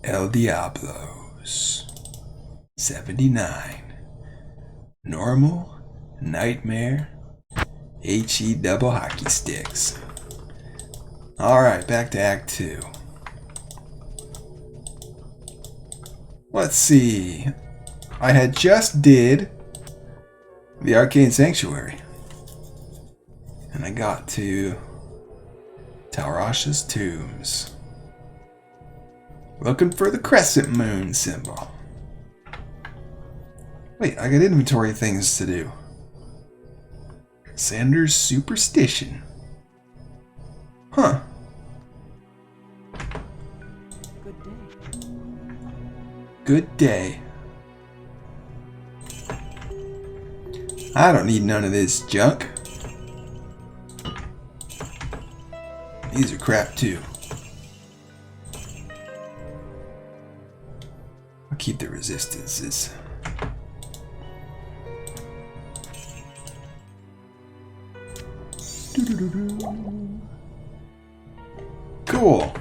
El Diablos. 79. Normal, Nightmare, HE double hockey sticks. Alright, back to Act 2. Let's see. I had just did the Arcane Sanctuary. And I got to Rasha's tombs. Looking for the crescent moon symbol. Wait, I got inventory things to do. Sanders Superstition. Huh. Good day. I don't need none of this junk. These are crap too. I'll keep the resistances. Cool.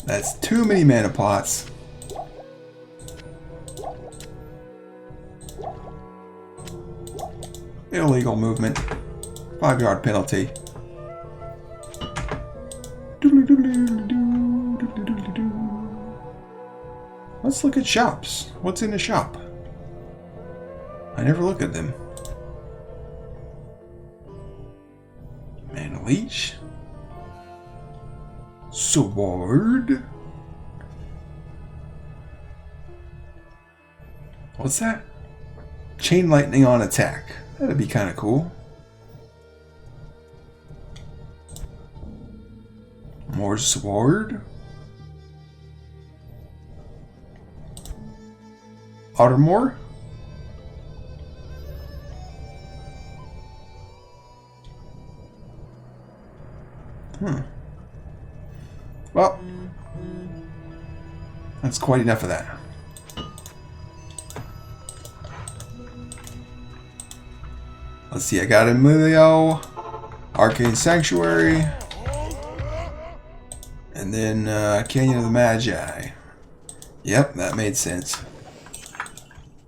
That's too many mana pots. Illegal movement. 5-yard penalty. Let's look at shops. What's in the shop? I never look at them. Mana leech. Sword. What's that? Chain lightning on attack. That'd be kind of cool. More sword. Armor. Well, that's quite enough of that. Let's see, I got Emilio, Arcane Sanctuary, and then Canyon of the Magi. Yep, that made sense.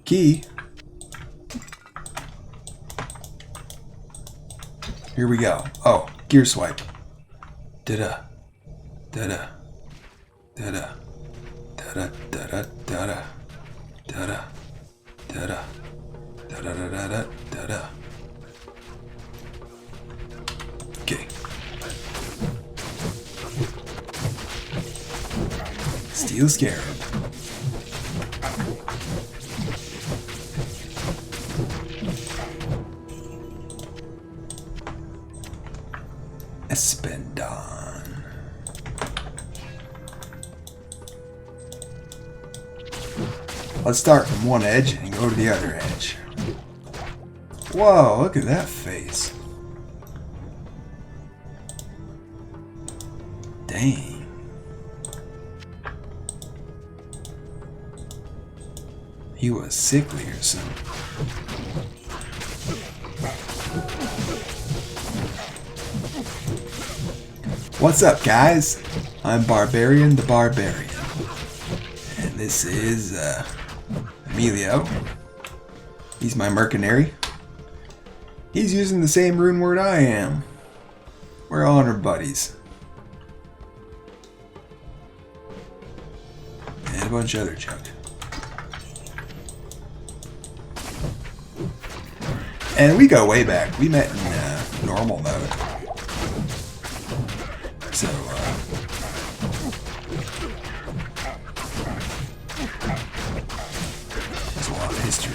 Key. Here we go. Oh, gear swipe. Da-da. Da-da. Da-da. Da-da. Da-da. Da-da. Da-da. Da-da. Da-da-da-da-da. Da-da. Okay. Steel Scarab. Espendon. Let's start from one edge and go to the other edge. Whoa, look at that face. Dang. He was sickly or something. What's up, guys? I'm Barbarian the Barbarian. And this is Emilio. He's my mercenary. He's using the same rune word I am. We're honor buddies. And a bunch of other junk. And we go way back. We met in normal mode. So, there's a lot of history.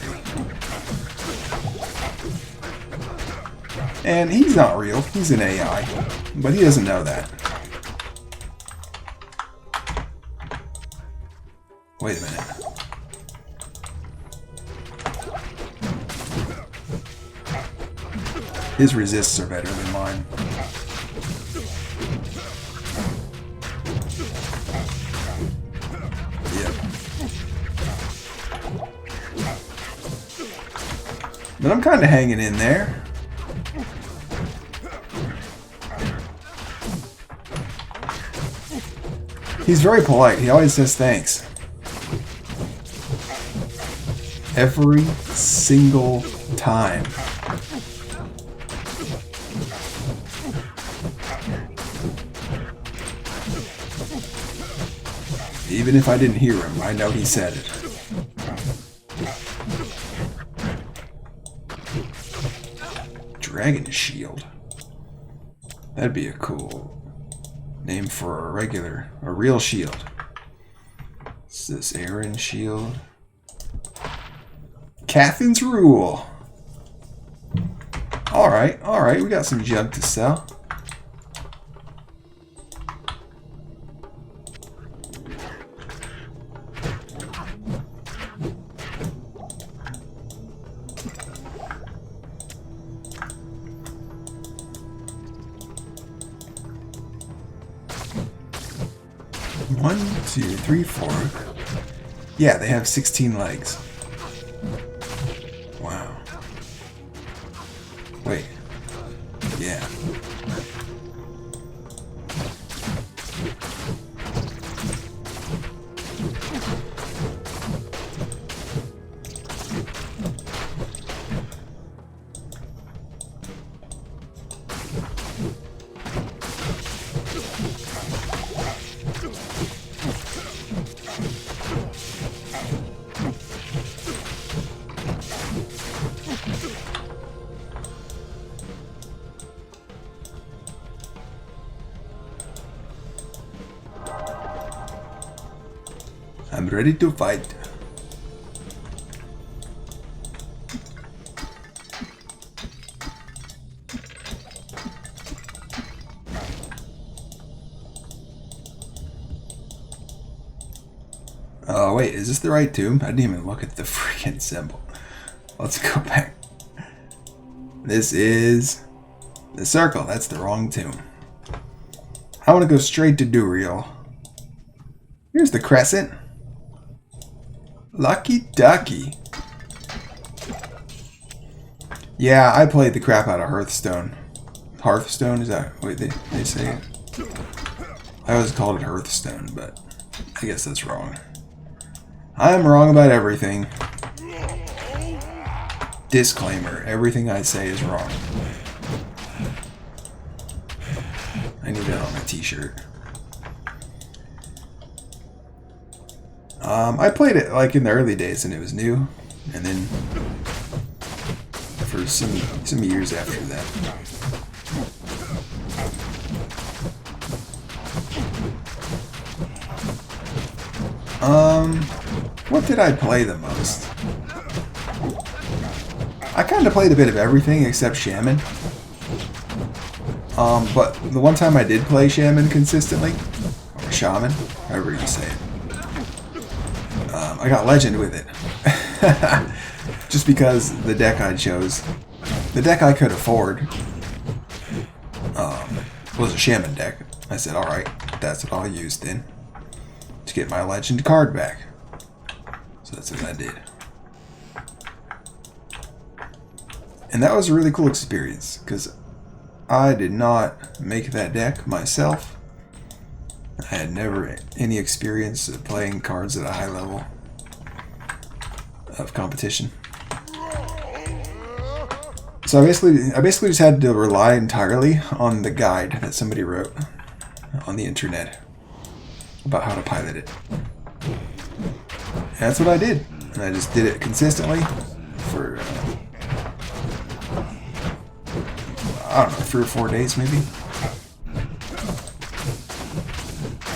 And he's not real. He's an AI. But he doesn't know that. Wait a minute. His resists are better than mine. Yep. But I'm kind of hanging in there. He's very polite. He always says thanks. Every single time. Even if I didn't hear him, I know he said it. Dragon Shield. That'd be a cool name for a real shield. Is this Aaron Shield? Catherine's Rule. Alright, we got some junk to sell. One, two, three, four. Yeah, they have 16 legs. Wow. Wait. Yeah. I'm ready to fight. Oh wait, is this the right tomb? I didn't even look at the freaking symbol. Let's go back. This is the circle. That's the wrong tomb. I want to go straight to Duriel. Here's the crescent. Lucky ducky. Yeah, I played the crap out of Hearthstone. Hearthstone? Is that what they say it? I always called it Hearthstone, but I guess that's wrong. I'm wrong about everything. Disclaimer, everything I say is wrong. I need that on a t-shirt. I played it like in the early days and it was new, and then for some years after that. What did I play the most? I kind of played a bit of everything except Shaman. But the one time I did play Shaman consistently, or Shaman, however you say it, I got Legend with it. Just because the deck I chose, the deck I could afford, was a Shaman deck. I said, alright, that's what I'll use then, to get my Legend card back. So that's what I did. And that was a really cool experience, because I did not make that deck myself. I had never any experience of playing cards at a high level of competition. So I basically just had to rely entirely on the guide that somebody wrote on the internet about how to pilot it. And that's what I did. And I just did it consistently for I don't know, 3 or 4 days maybe.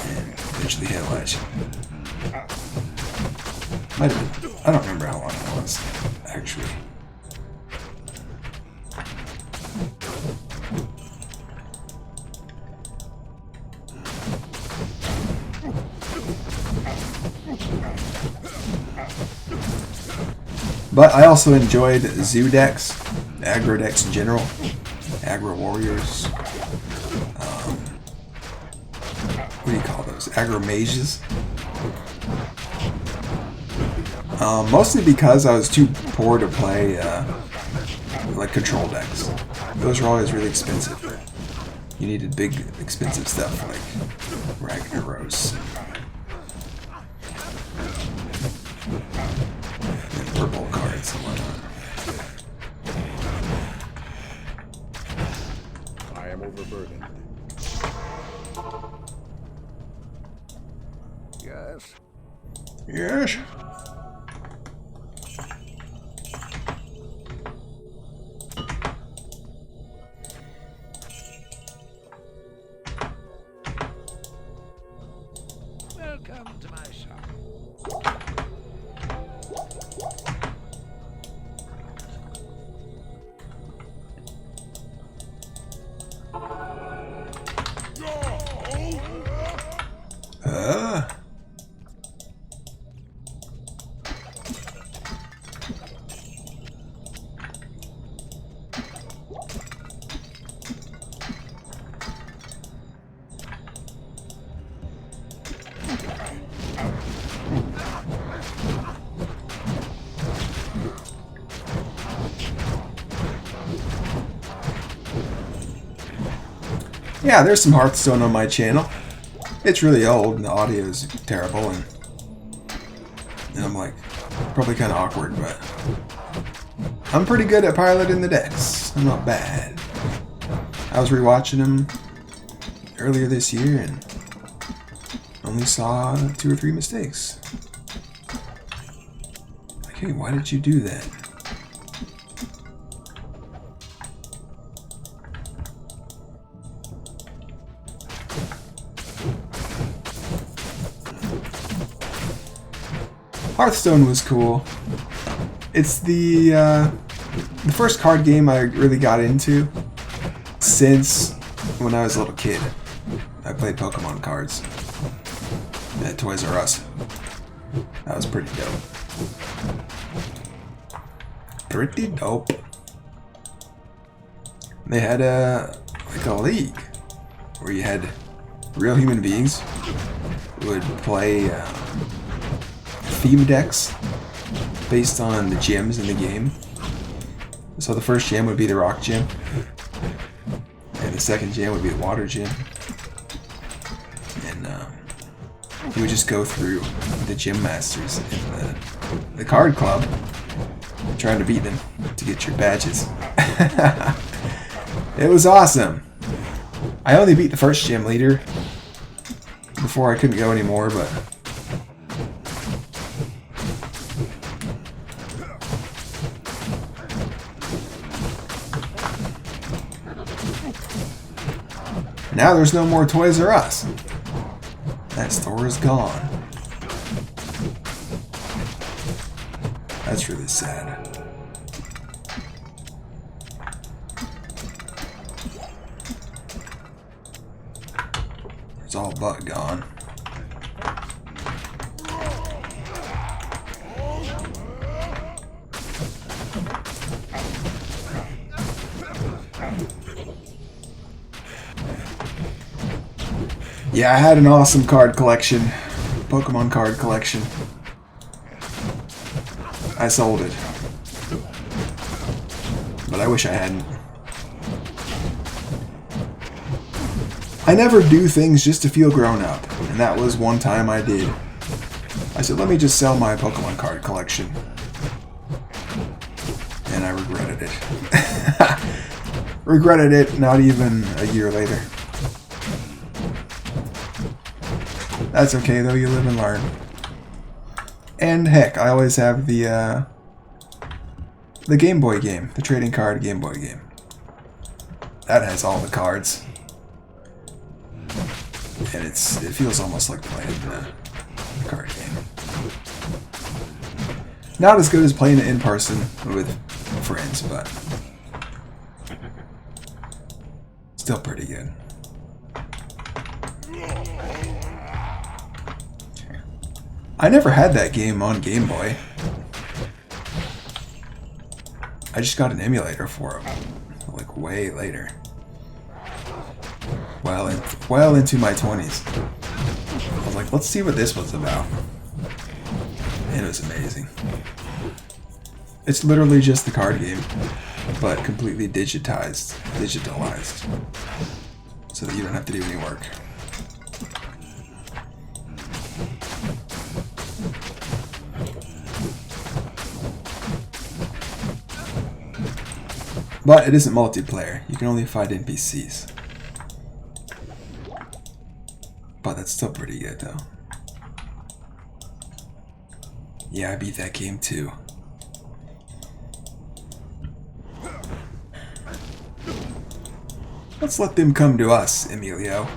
And eventually hit Legend. Might have been, I don't remember how long it was, actually. But I also enjoyed zoo decks, aggro decks in general, aggro warriors. What do you call those? Aggro mages. Mostly because I was too poor to play like control decks. Those are always really expensive. You needed big, expensive stuff like Ragnaros and purple cards and whatnot. I am overburdened. Yes. Yes. Welcome to my shop. Yeah, there's some Hearthstone on my channel. It's really old and the audio is terrible and I'm like probably kind of awkward, but I'm pretty good at piloting the decks. I'm not bad. I was rewatching them earlier this year and only saw 2 or 3 mistakes. Like, hey, why did you do that? Hearthstone was cool. It's the first card game I really got into since when I was a little kid. I played Pokemon cards at Toys R Us. That was pretty dope. Pretty dope. They had like a league where you had real human beings who would play theme decks based on the gems in the game. So the first gem would be the rock gem, and the second gem would be the water gem. And you would just go through the gym masters in the card club, trying to beat them to get your badges. It was awesome. I only beat the first gym leader before I couldn't go anymore, but now there's no more Toys R Us. That store is gone. That's really sad. It's all but gone. Yeah, I had an awesome card collection. Pokemon card collection. I sold it. But I wish I hadn't. I never do things just to feel grown up. And that was one time I did. I said, let me just sell my Pokemon card collection. And I regretted it. Regretted it not even a year later. That's okay though, you live and learn. And heck, I always have the Game Boy game, the trading card Game Boy game. That has all the cards. And it feels almost like playing a card game. Not as good as playing it in person with friends, but still pretty good. I never had that game on Game Boy. I just got an emulator for it, like way later. Well into my 20s. I was like, let's see what this was about. And it was amazing. It's literally just the card game, but completely digitalized. so that you don't have to do any work. But it isn't multiplayer. You can only fight NPCs. But that's still pretty good though. Yeah, I beat that game too. Let's let them come to us, Emilio.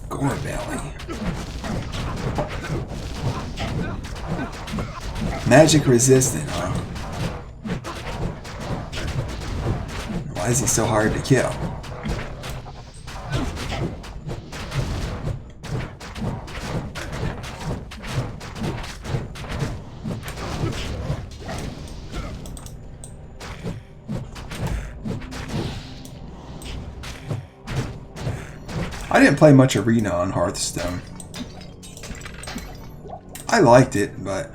Gore belly. Magic resistant, huh? Why is he so hard to kill? I didn't play much Arena on Hearthstone. I liked it, but...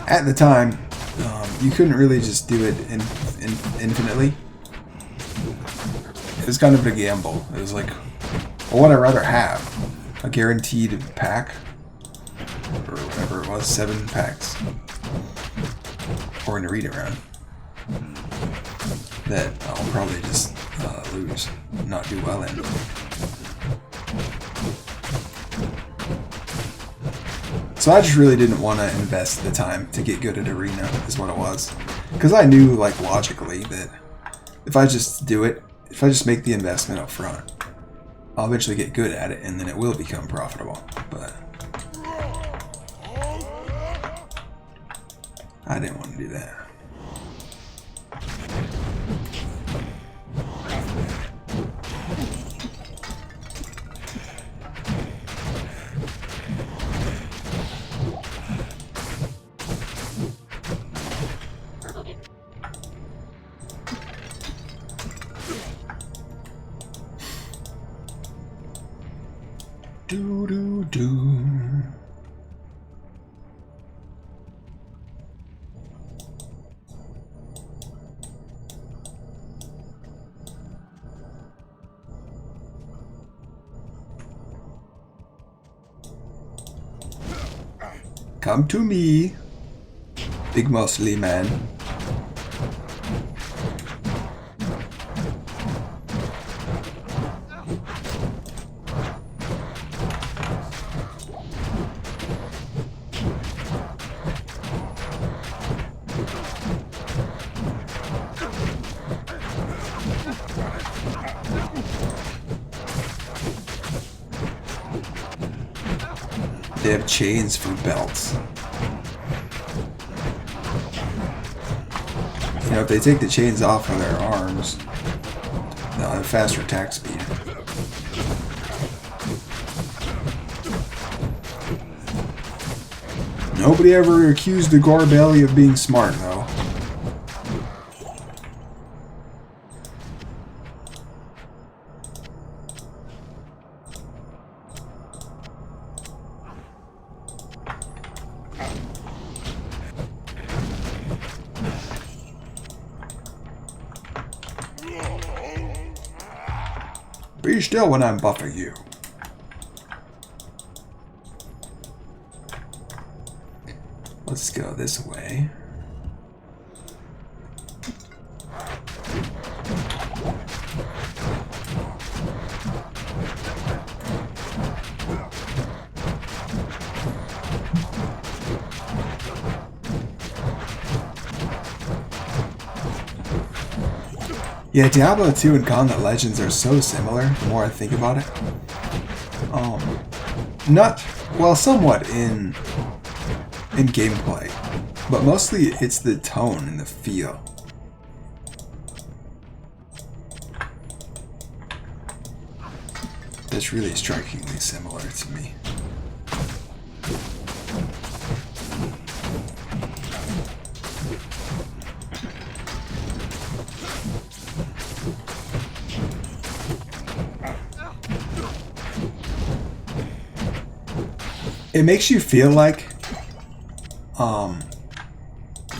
At the time, you couldn't really just do it infinitely. It was kind of a gamble. It was like, well, what I'd rather have? A guaranteed pack? Or whatever it was, 7 packs. Or an arena round. That I'll probably just lose, not do well in. So I just really didn't want to invest the time to get good at arena, is what it was. Because I knew, like, logically that if I just do it, if I just make the investment up front, I'll eventually get good at it, and then it will become profitable. But I didn't want to do that. Do. Come to me, big muscly man. They have chains for belts. You know, if they take the chains off of their arms, they'll have faster attack speed. Nobody ever accused the Gorbelly of being smart, though. Be still when I'm buffing you. Let's go this way. Yeah, Diablo 2 and Gauntlet Legends are so similar, the more I think about it. Not, well, somewhat in gameplay, but mostly it's the tone and the feel. That's really strikingly similar to me. It makes you feel like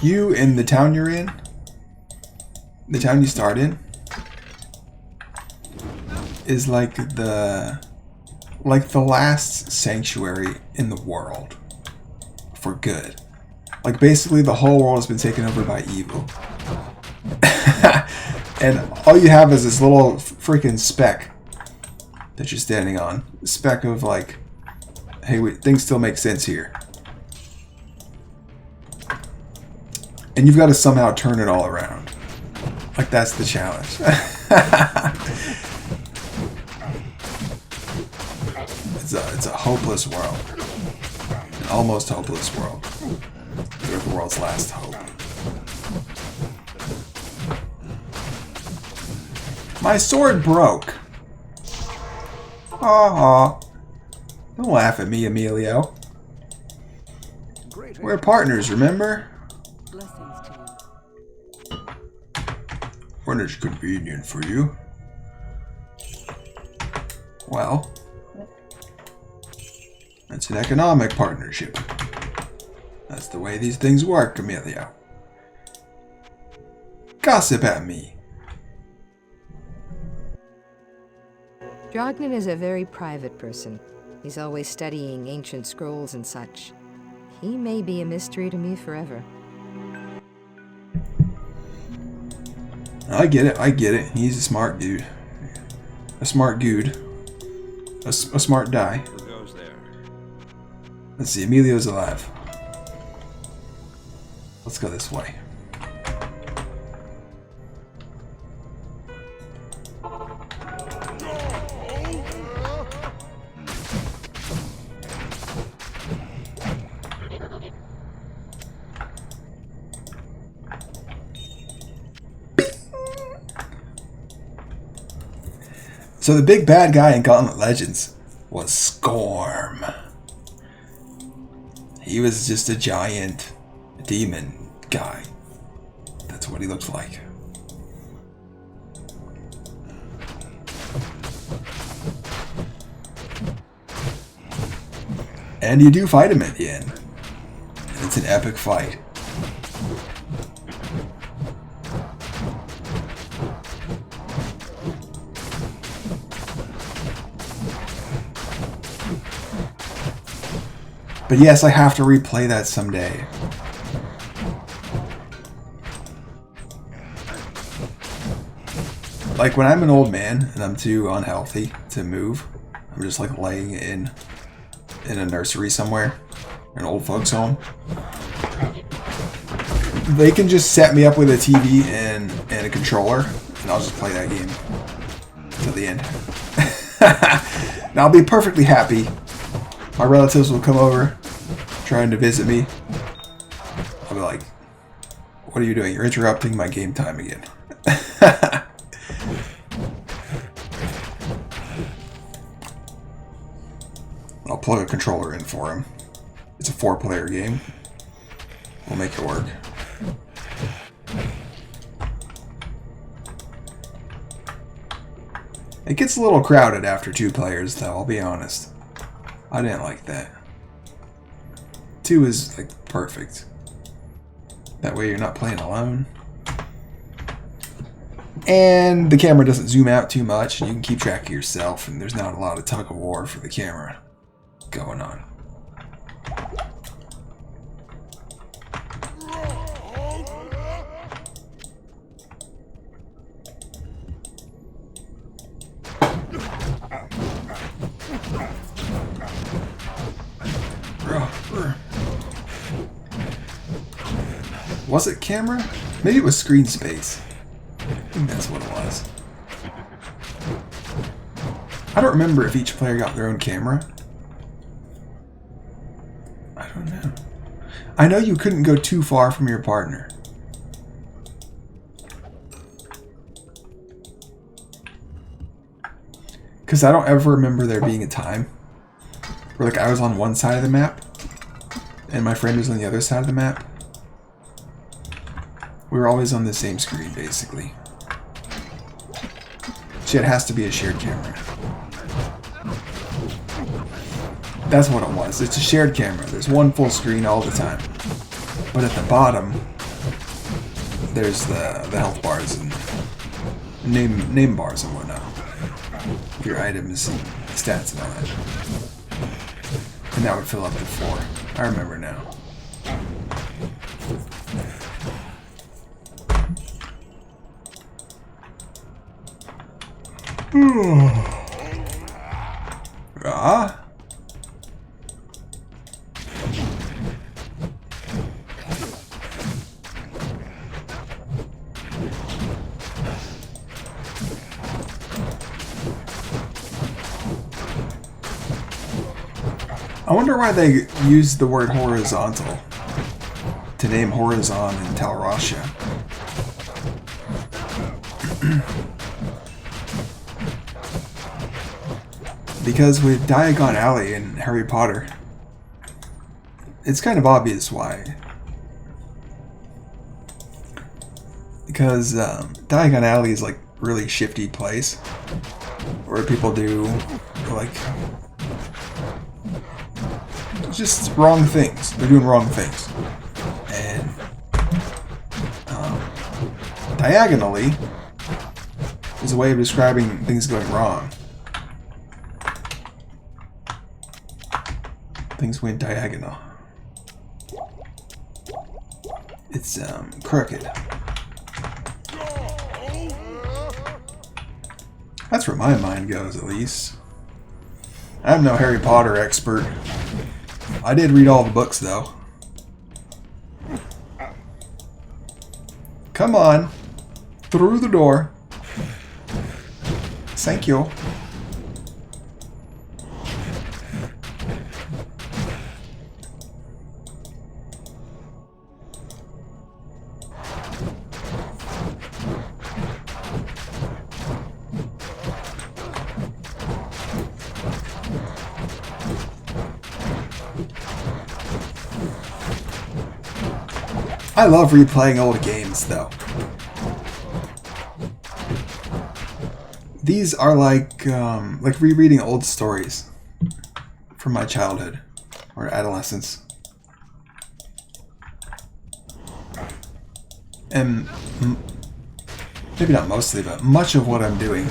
you in the town you're in, the town you start in, is like the last sanctuary in the world for good. Like basically the whole world has been taken over by evil. And all you have is this little freaking speck that you're standing on. A speck of like, hey, wait, things still make sense here. And you've got to somehow turn it all around. Like that's the challenge. It's a hopeless world. An almost hopeless world. You're the world's last hope. My sword broke. Aw. Don't laugh at me, Emilio. We're partners, remember? Blessings to you. When it's convenient for you. Well, it's an economic partnership. That's the way these things work, Emilio. Gossip at me. Drognin is a very private person. He's always studying ancient scrolls and such. He may be a mystery to me forever. I get it. He's a smart dude. A smart dude. A smart guy. Who goes there? Let's see, Emilio's alive. Let's go this way. So the big bad guy in Gauntlet Legends was Scorm. He was just a giant demon guy. That's what he looked like. And you do fight him at the end. And it's an epic fight. But yes, I have to replay that someday. Like when I'm an old man and I'm too unhealthy to move, I'm just like laying in a nursery somewhere, an old folks home. They can just set me up with a TV and a controller, and I'll just play that game till the end. And I'll be perfectly happy. My relatives will come over, trying to visit me. I'll be like, what are you doing? You're interrupting my game time again. I'll plug a controller in for him. It's a 4-player game. We'll make it work. It gets a little crowded after 2 players, though, I'll be honest. I didn't like that. 2 is, like, perfect. That way you're not playing alone. And the camera doesn't zoom out too much, and you can keep track of yourself, and there's not a lot of tug of war for the camera going on. Was it camera? Maybe it was screen space. think that's what it was. I don't remember if each player got their own camera. I don't know. I know you couldn't go too far from your partner. Because I don't ever remember there being a time where like I was on one side of the map and my friend was on the other side of the map. We were always on the same screen, basically. So it has to be a shared camera. That's what it was. It's a shared camera. There's one full screen all the time. But at the bottom, there's the health bars and name bars and whatnot. Your items and stats and all that. And that would fill up the floor. I remember now. Ah. I wonder why they used the word horizontal to name Horizon and tell Rasha. Because with Diagon Alley in Harry Potter, it's kind of obvious why. Because Diagon Alley is like really shifty place where people do like just wrong things. They're doing wrong things. And diagonally is a way of describing things going wrong. Things went diagonal. It's crooked. That's where my mind goes, at least. I'm no Harry Potter expert. I did read all the books, though. Come on. Through the door. Thank you. I love replaying old games, though. These are like rereading old stories from my childhood or adolescence. And maybe not mostly, but much of what I'm doing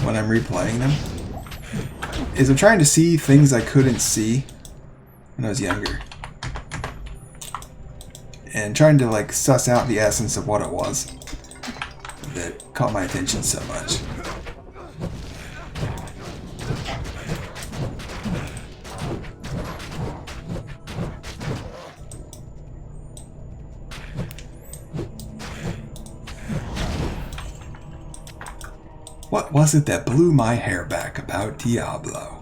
when I'm replaying them is I'm trying to see things I couldn't see when I was younger. And trying to like suss out the essence of what it was that caught my attention so much. What was it that blew my hair back about Diablo?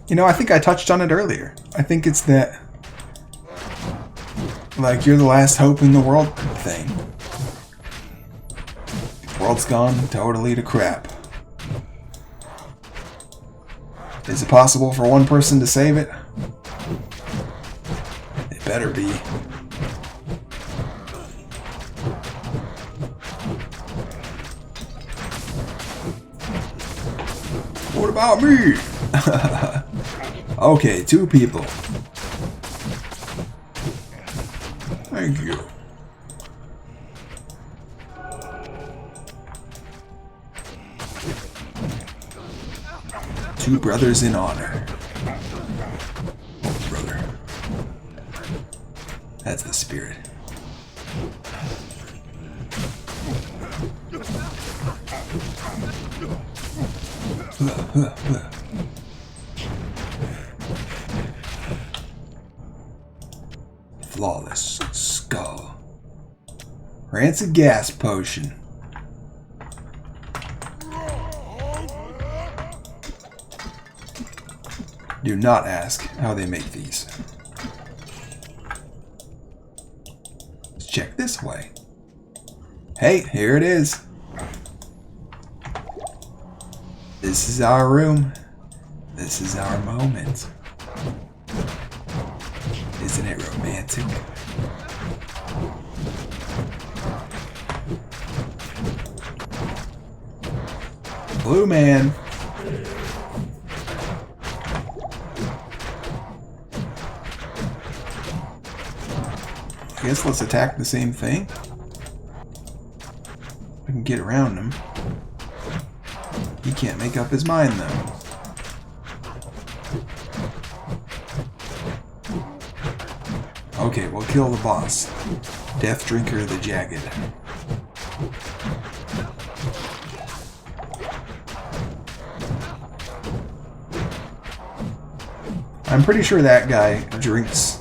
You know, I think I touched on it earlier. I think it's that, like, you're the last hope in the world thing. The world's gone totally to crap. Is it possible for one person to save it? It better be. What about me? Okay, 2 people. Thank you. Two brothers in honor. Oh, brother. That's the spirit. flawless skull. Rancid gas potion. Do not ask how they make these. Let's check this way. Hey, here it is. This is our room. This is our moment. Isn't it romantic? Blue man. I guess let's attack the same thing. We can get around him. He can't make up his mind though. Okay, we'll kill the boss. Death Drinker the Jagged. I'm pretty sure that guy drinks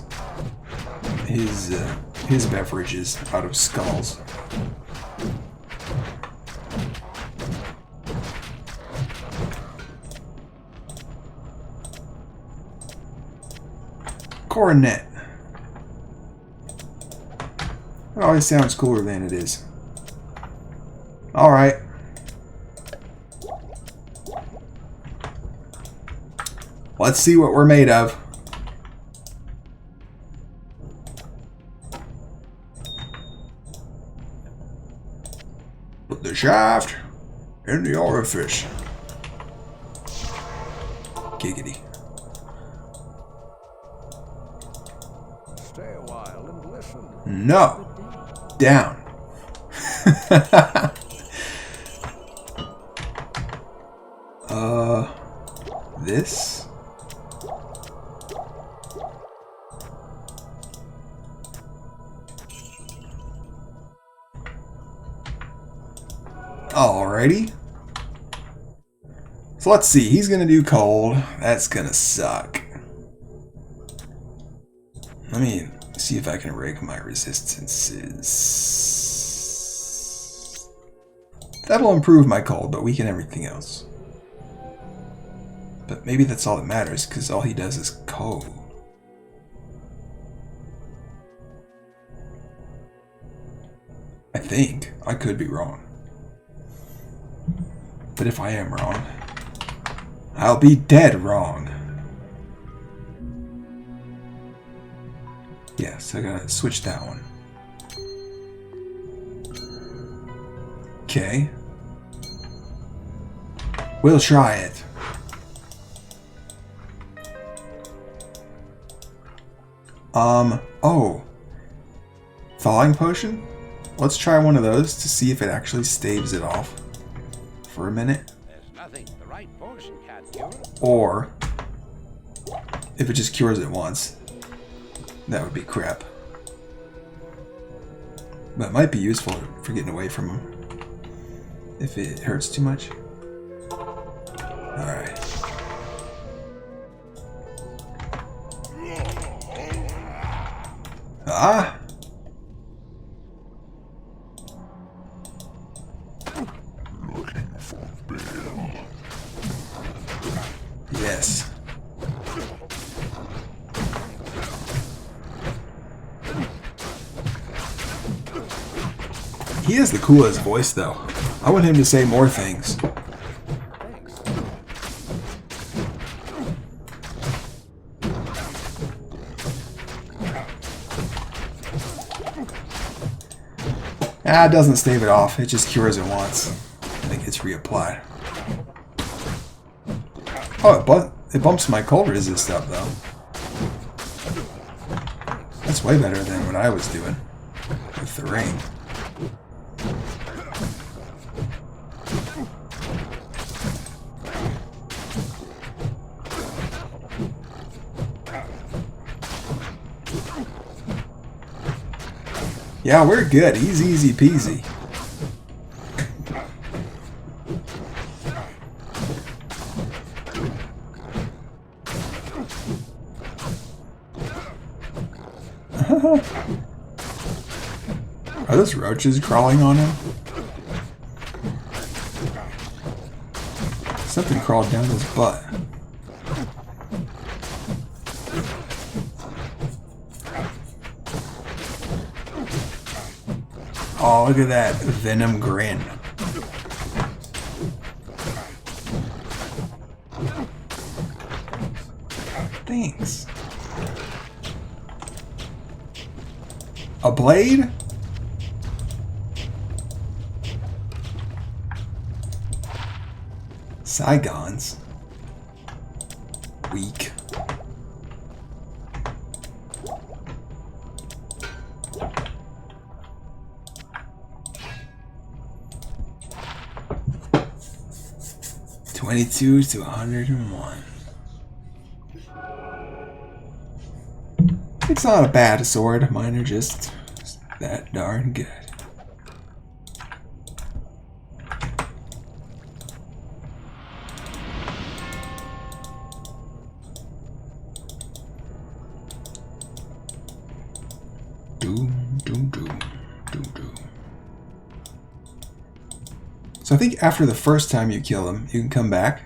his beverages out of skulls. Coronet. It always sounds cooler than it is. Alright. Let's see what we're made of. Put the shaft in the orifice. Giggity. Stay a while and listen. No. Down. This? Alrighty. So let's see. He's going to do cold. That's going to suck. Let me see if I can rig my resistances. That'll improve my cold, but weaken everything else. But maybe that's all that matters, because all he does is cold. I think. I could be wrong. But if I am wrong, I'll be dead wrong. Yes, I gotta switch that one. Okay. We'll try it. Oh. Thawing potion? Let's try one of those to see if it actually staves it off for a minute. There's nothing the right potion can't cure. Or if it just cures it once. That would be crap. But it might be useful for getting away from him. If it hurts too much. Alright. Ah! Yes. He has the coolest voice, though. I want him to say more things. Thanks. Ah, it doesn't stave it off. It just cures it once. And it gets reapplied. Oh, it bumps my cold resist up, though. That's way better than what I was doing with the ring. Yeah, we're good. He's easy peasy. Are those roaches crawling on him? Something crawled down his butt. Oh, look at that venom grin. Thanks. A blade? Saigons. Weak. $22 to $101. It's not a bad sword. Mine are just that darn good. So I think after the first time you kill him, you can come back,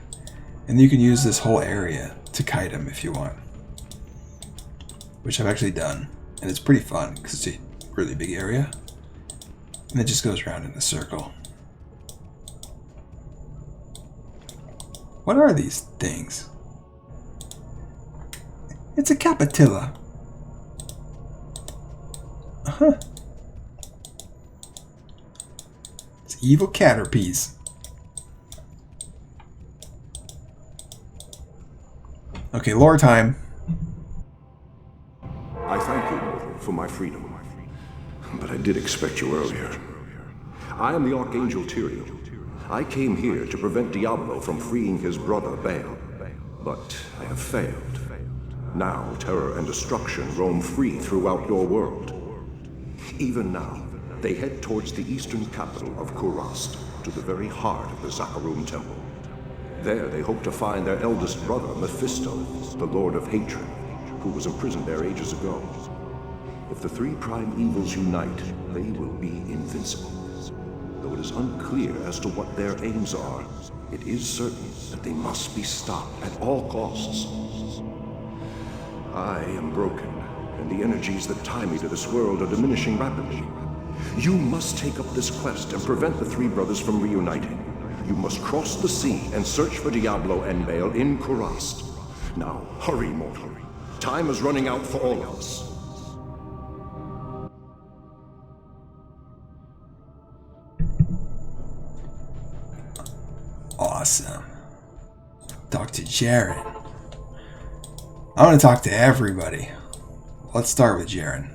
and you can use this whole area to kite him if you want. Which I've actually done, and it's pretty fun, because it's a really big area. And it just goes around in a circle. What are these things? It's a capitilla. Uh-huh. Evil caterpies. Okay, lore time. I thank you, mortal, for my freedom. But I did expect you earlier. I am the Archangel Duriel. I came here to prevent Diablo from freeing his brother Baal. But I have failed. Now terror and destruction roam free throughout your world. Even now, they head towards the eastern capital of Kurast, to the very heart of the Zakarum Temple. There they hope to find their eldest brother, Mephisto, the Lord of Hatred, who was imprisoned there ages ago. If the three prime evils unite, they will be invincible. Though it is unclear as to what their aims are, it is certain that they must be stopped at all costs. I am broken, and the energies that tie me to this world are diminishing rapidly. You must take up this quest and prevent the three brothers from reuniting. You must cross the sea and search for Diablo and Baal in Kurast. Now, hurry, mortal. Time is running out for all of us. Awesome. Talk to Jaren. I want to talk to everybody. Let's start with Jaren.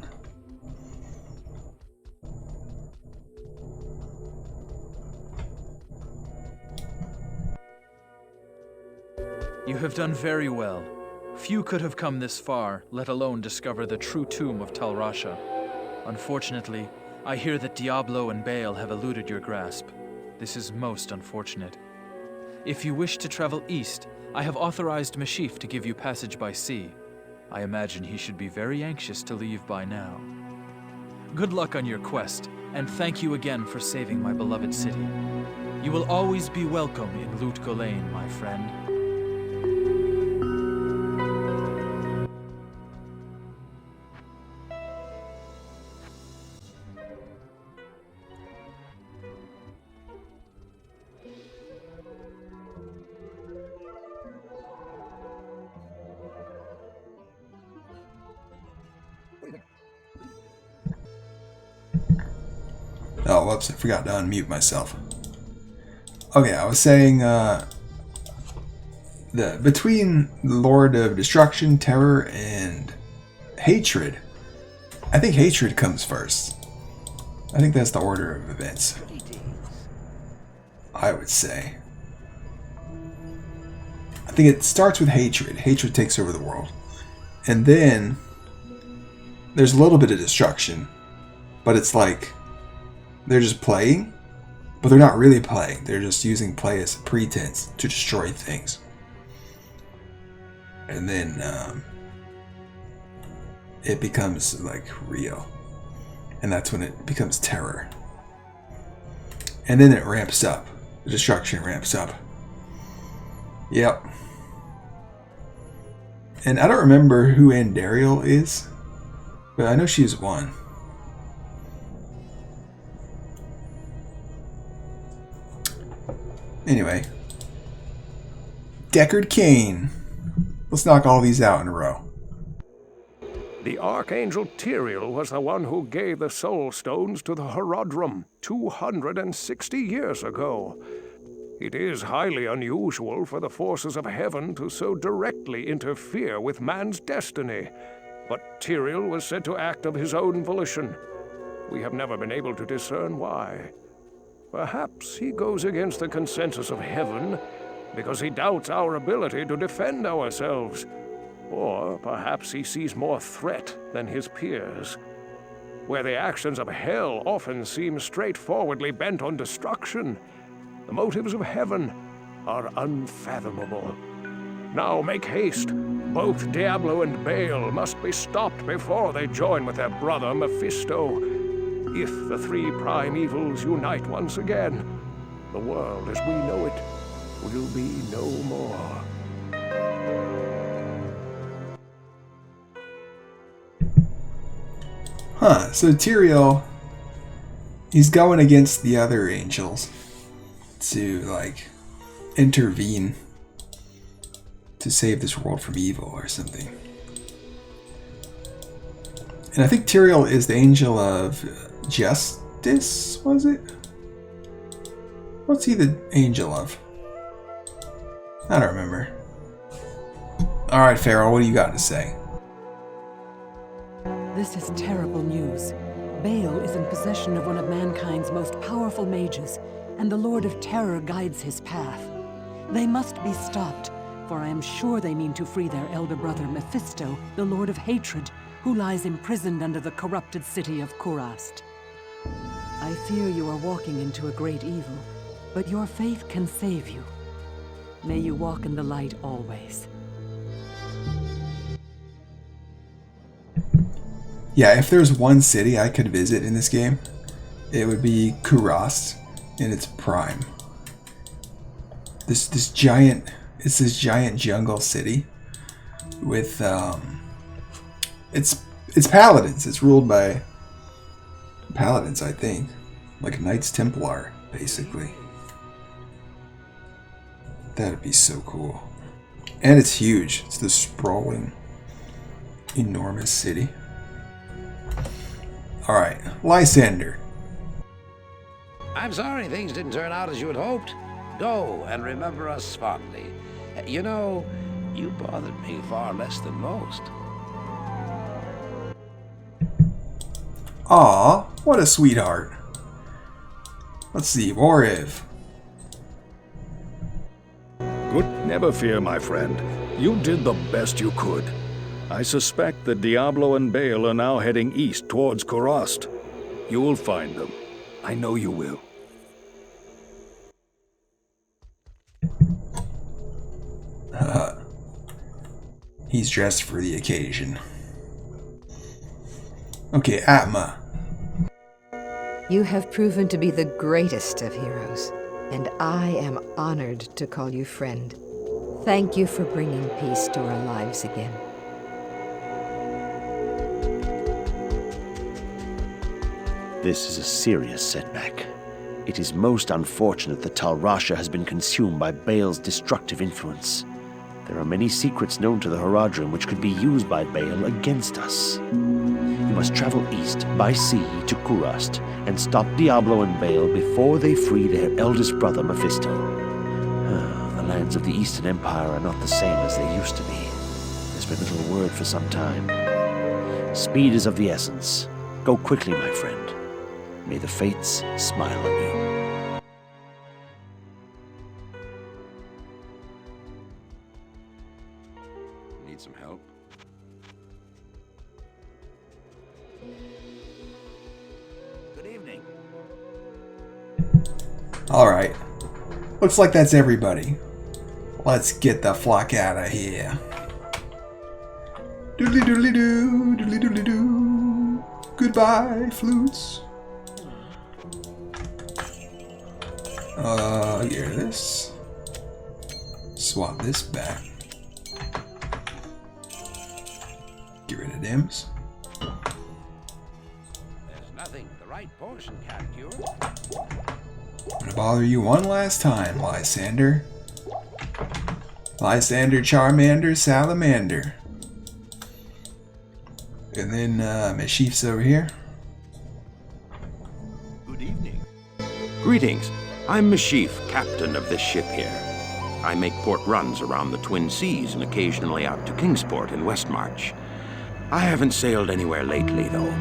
You have done very well. Few could have come this far, let alone discover the true tomb of Rasha. Unfortunately, I hear that Diablo and Baal have eluded your grasp. This is most unfortunate. If you wish to travel east, I have authorized Mashif to give you passage by sea. I imagine he should be very anxious to leave by now. Good luck on your quest, and thank you again for saving my beloved city. You will always be welcome in Lut Gholein, my friend. Oh, whoops, I forgot to unmute myself. Okay, I was saying, between the Lord of Destruction, Terror, and Hatred, I think Hatred comes first. I think that's the order of events. I would say. I think it starts with Hatred. Hatred takes over the world. And then, there's a little bit of destruction, but it's like, they're just playing, but they're not really playing. They're just using play as a pretense to destroy things. And then it becomes like real. And that's when it becomes terror. And then it ramps up. The destruction ramps up. Yep. And I don't remember who Duriel is, but I know she's one. Anyway. Deckard Cain. Let's knock all these out in a row. The Archangel Tyrael was the one who gave the Soul Stones to the Horadrim 260 years ago. It is highly unusual for the forces of heaven to so directly interfere with man's destiny, but Tyrael was said to act of his own volition. We have never been able to discern why. Perhaps he goes against the consensus of heaven because he doubts our ability to defend ourselves. Or perhaps he sees more threat than his peers. Where the actions of hell often seem straightforwardly bent on destruction, the motives of heaven are unfathomable. Now make haste. Both Diablo and Baal must be stopped before they join with their brother Mephisto. If the three prime evils unite once again, the world as we know it will be no more. Huh, so Tyrael, he's going against the other angels to, like, intervene to save this world from evil or something. And I think Tyrael is the angel of justice, was it? What's he the angel of? I don't remember. Alright, Farrell, what do you got to say? This is terrible news. Baal is in possession of one of mankind's most powerful mages, and the Lord of Terror guides his path. They must be stopped, for I am sure they mean to free their elder brother Mephisto, the Lord of Hatred, who lies imprisoned under the corrupted city of Kurast. I fear you are walking into a great evil, but your faith can save you. May you walk in the light always. Yeah, if there's one city I could visit in this game, it would be Kurast in its prime. This giant jungle city with it's paladins. It's ruled by paladins, I think, like Knights Templar, basically. That'd be so cool. And it's huge. It's this sprawling, enormous city. Alright, Lysander. I'm sorry things didn't turn out as you had hoped. Go and remember us fondly. You know, you bothered me far less than most. Aw, what a sweetheart. Let's see, Wariv. Good. Never fear, my friend. You did the best you could. I suspect that Diablo and Baal are now heading east towards Kurast. You will find them. I know you will. He's dressed for the occasion. Okay, Atma. You have proven to be the greatest of heroes, and I am honored to call you friend. Thank you for bringing peace to our lives again. This is a serious setback. It is most unfortunate that Rasha has been consumed by Baal's destructive influence. There are many secrets known to the Horadrim which could be used by Baal against us. We must travel east by sea to Kurast and stop Diablo and Baal before they free their eldest brother Mephisto. The lands of the Eastern Empire are not the same as they used to be. There's been little word for some time. Speed is of the essence. Go quickly, my friend. May the fates smile on you. Need some help? Good evening. Alright. Looks like that's everybody. Let's get the fuck out of here. Doodly doodly doo, doodly doodly doo. Goodbye, flutes. Get rid of this. Swap this back. Get rid of dims. There's nothing the right portion can't cure. I'm gonna bother you one last time, Lysander. Lysander, Charmander, Salamander. And then Mischief's over here. Good evening. Greetings. I'm Mischief, captain of this ship here. I make port runs around the Twin Seas and occasionally out to Kingsport in Westmarch. I haven't sailed anywhere lately, though.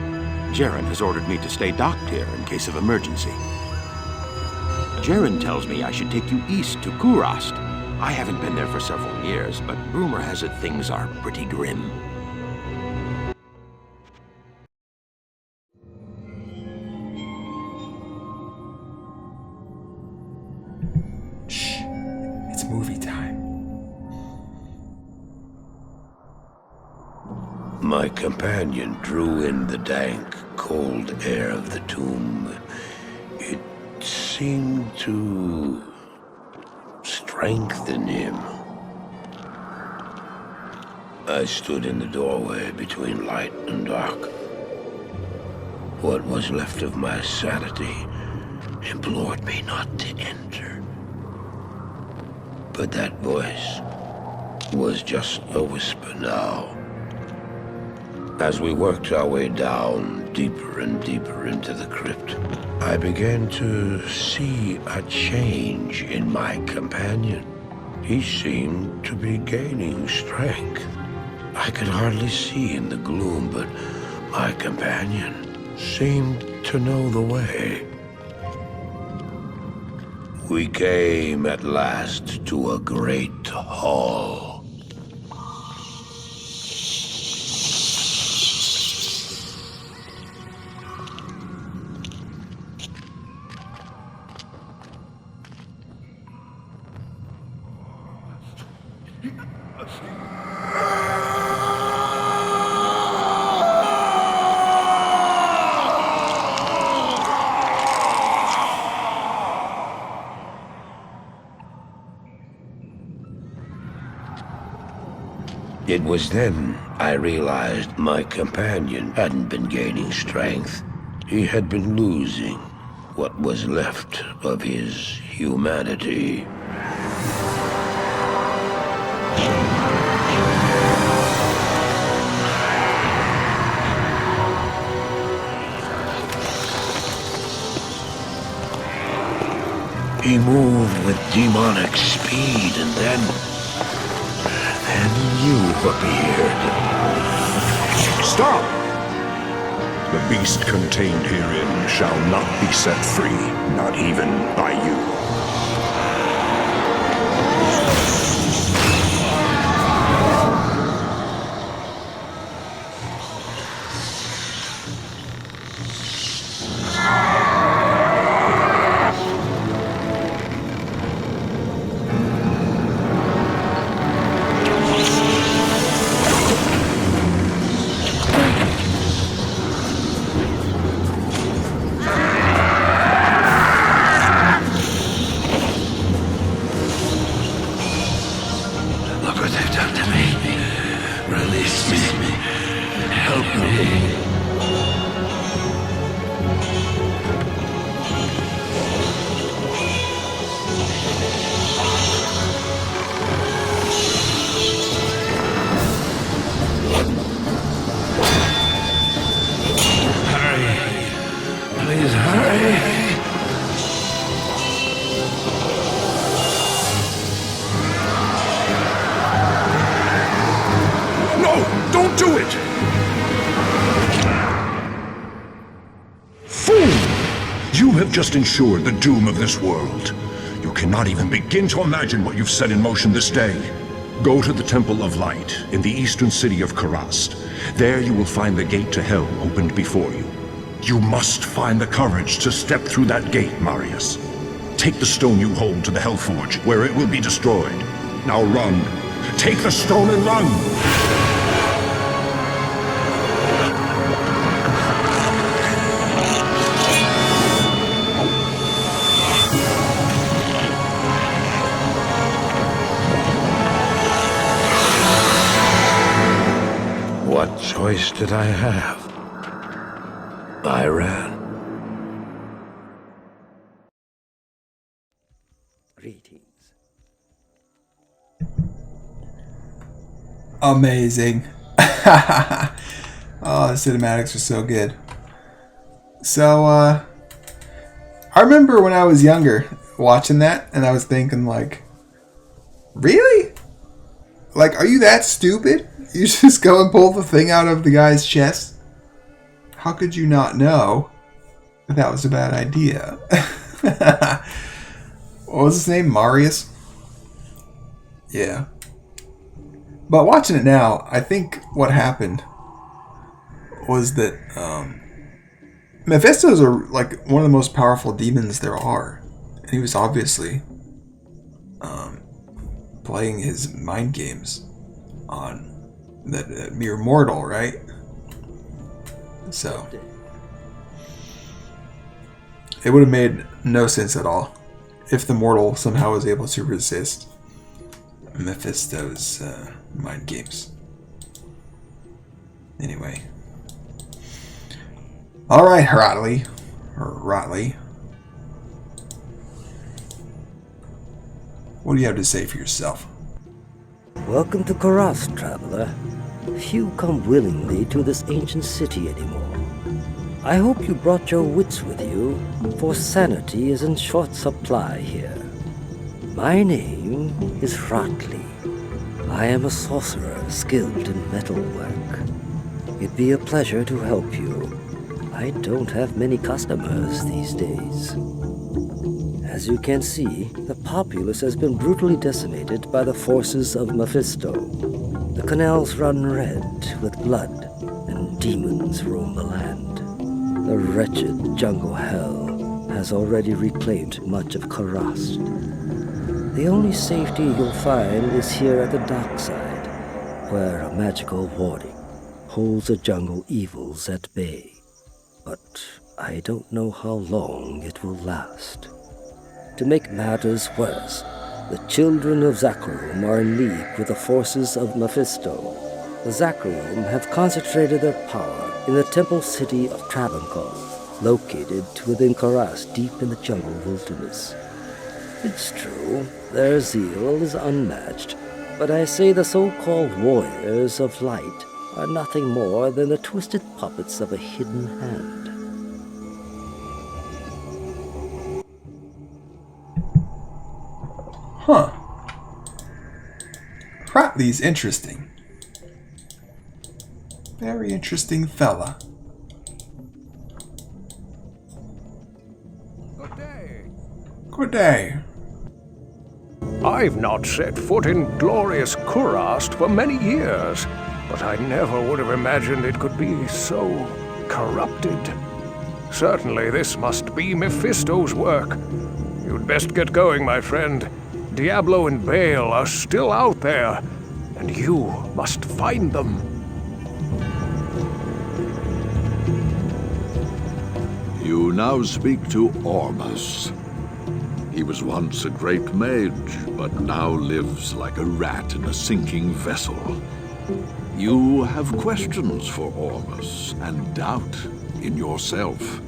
Jaren has ordered me to stay docked here in case of emergency. Jaren tells me I should take you east to Kurast. I haven't been there for several years, but rumor has it things are pretty grim. Shh. It's movie time. My companion drew in the dank, cold air of the tomb. It seemed to strengthen him. I stood in the doorway between light and dark. What was left of my sanity implored me not to enter. But that voice was just a whisper now. As we worked our way down, deeper and deeper into the crypt, I began to see a change in my companion. He seemed to be gaining strength. I could hardly see in the gloom, but my companion seemed to know the way. We came at last to a great hall. It was then I realized my companion hadn't been gaining strength. He had been losing what was left of his humanity. He moved with demonic speed, and then you appeared. Stop! The beast contained herein shall not be set free, not even by you. Just ensured the doom of this world. You cannot even begin to imagine what you've set in motion this day. Go to the Temple of Light in the eastern city of Kurast. There you will find the gate to hell opened before you. You must find the courage to step through that gate, Marius. Take the stone you hold to the Hellforge, where it will be destroyed. Now run. Take the stone and run! What choice did I have? I ran. Greetings. Amazing. Oh, the cinematics are so good. So, I remember when I was younger watching that, and I was thinking, like, really? Like, are you that stupid? You just go and pull the thing out of the guy's chest? How could you not know that that was a bad idea? What was his name? Marius? Yeah. But watching it now, I think what happened was that Mephisto's like one of the most powerful demons there are. And he was obviously playing his mind games on that mere mortal, right? So it would have made no sense at all if the mortal somehow was able to resist Mephisto's mind games. Anyway. Alright, Rotley. What do you have to say for yourself? Welcome to Karas, traveler. Few come willingly to this ancient city anymore. I hope you brought your wits with you, for sanity is in short supply here. My name is Rotley. I am a sorcerer skilled in metalwork. It'd be a pleasure to help you. I don't have many customers these days. As you can see, the populace has been brutally decimated by the forces of Mephisto. The canals run red with blood, and demons roam the land. The wretched jungle hell has already reclaimed much of Karas. The only safety you'll find is here at the dockside, where a magical warding holds the jungle evils at bay. But I don't know how long it will last. To make matters worse, the children of Zakharum are in league with the forces of Mephisto. The Zakharum have concentrated their power in the temple city of Travancore, located within Karas deep in the jungle wilderness. It's true, their zeal is unmatched, but I say the so-called warriors of light are nothing more than the twisted puppets of a hidden hand. Huh. Rotley's interesting. Very interesting fella. Good day. Good day. I've not set foot in glorious Kurast for many years, but I never would have imagined it could be so corrupted. Certainly this must be Mephisto's work. You'd best get going, my friend. Diablo and Baal are still out there, and you must find them. You now speak to Ormus. He was once a great mage, but now lives like a rat in a sinking vessel. You have questions for Ormus, and doubt in yourself.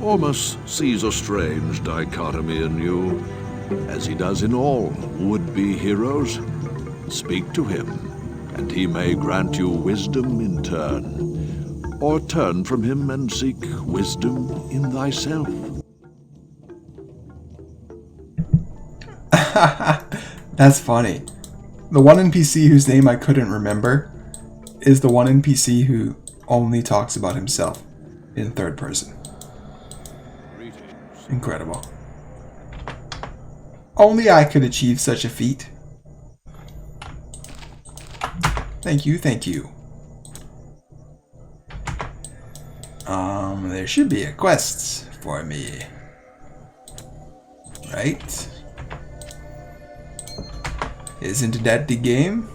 Ormus sees a strange dichotomy in you, as he does in all would-be heroes. Speak to him, and he may grant you wisdom in turn, or turn from him and seek wisdom in thyself. That's funny. The one NPC whose name I couldn't remember is the one NPC who only talks about himself in third person. Incredible. Only I could achieve such a feat. Thank you, thank you. There should be a quest for me. Right? Isn't that the game?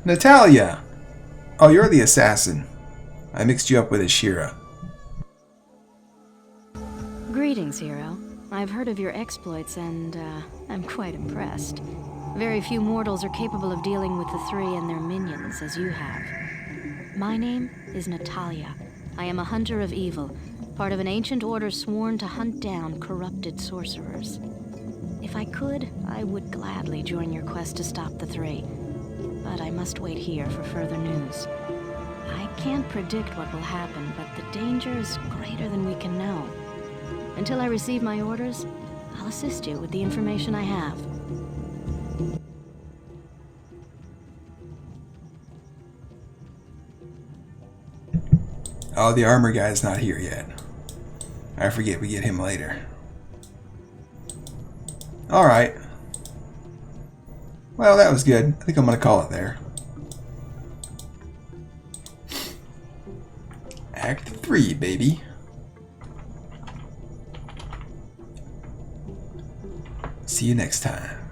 Natalia! Oh, you're the assassin. I mixed you up with Ashira. Greetings, hero. I've heard of your exploits and I'm quite impressed. Very few mortals are capable of dealing with the three and their minions as you have. My name is Natalia. I am a hunter of evil, part of an ancient order sworn to hunt down corrupted sorcerers. If I could, I would gladly join your quest to stop the three, but I must wait here for further news. I can't predict what will happen, but the danger is greater than we can know. Until I receive my orders, I'll assist you with the information I have. Oh, the armor guy's not here yet. I forget we get him later. Alright. Well, that was good. I think I'm going to call it there. Act 3, baby. See you next time.